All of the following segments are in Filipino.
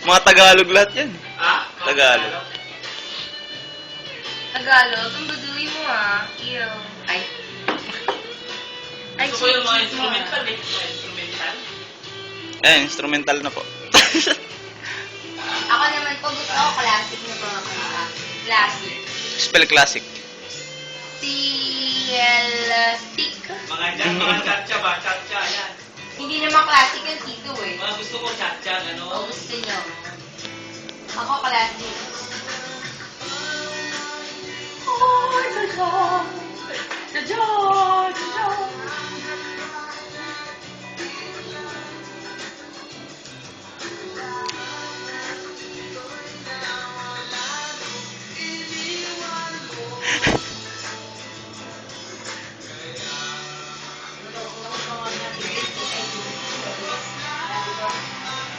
Mga Tagalog lahat yan. Tagalog. Tagalog? Ang baduy mo ah. Ew. Ay. Ay, Gusto ko yung mga cheat mo ah. instrumental eh. Mga instrumental. Instrumental na po. Ako naman po gusto ko classic na mga kanta. Classic. Spell classic. Stick. Mga dyan, mga chacha ba? Chacha, yan. Hindi naman classic yung tito eh. Mga gusto ko chacha, O gano'n. gusto nyo. Ako classic. Oh, Jajan! Jajan! Jajan!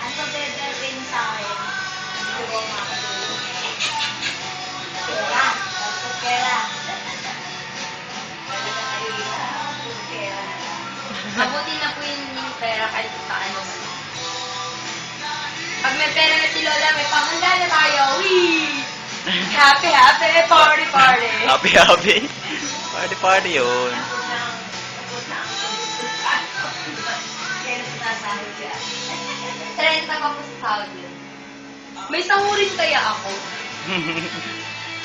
Ano better rin sa akin? Hindi ko makakatulog. Pera. Pera. Pera. Mabuti na po yung pera kahit sa ano. Pag may pera na si Lola, may pamanda na tayo. Whee! Happy, happy, party, party. Happy, happy. Party, party yun. Kaya nasasahod siya. 30 pa po sa sahod yun. May sahurin kaya ako?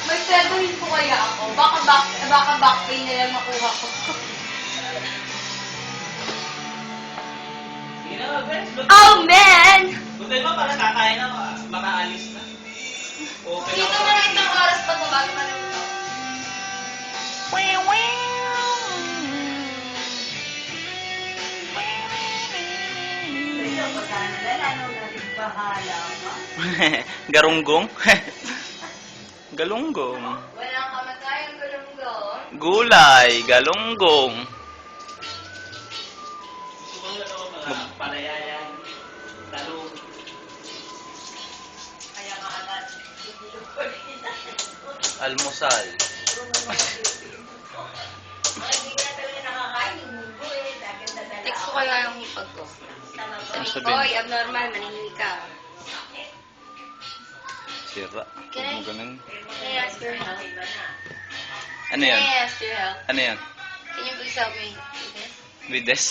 May swedohin po kaya ako? Baka back pay na lang makuha ko. Sige na, guys. Oh, man! Buti ba para kakain na, makaalis na. Okay Dito na. na lang itong oras pa ito bago man ito. Pero pagka nalala natin bahala ka. Garunggong. Galunggong. Walang kamatayang gulong-gulong. Gulay, galunggong. Gusto ko na mga palayayan, talong. Kaya nga agad. Almusal. Text ko kaya yung hipag ko. Sabi ko, sabihin? oy, abnormal, maningin ka. Sira. Can I- Huwag mo ganun. Can I ask your help? Ano yan? Can I ask your help? Ano yan? Can you please help me with this? With this?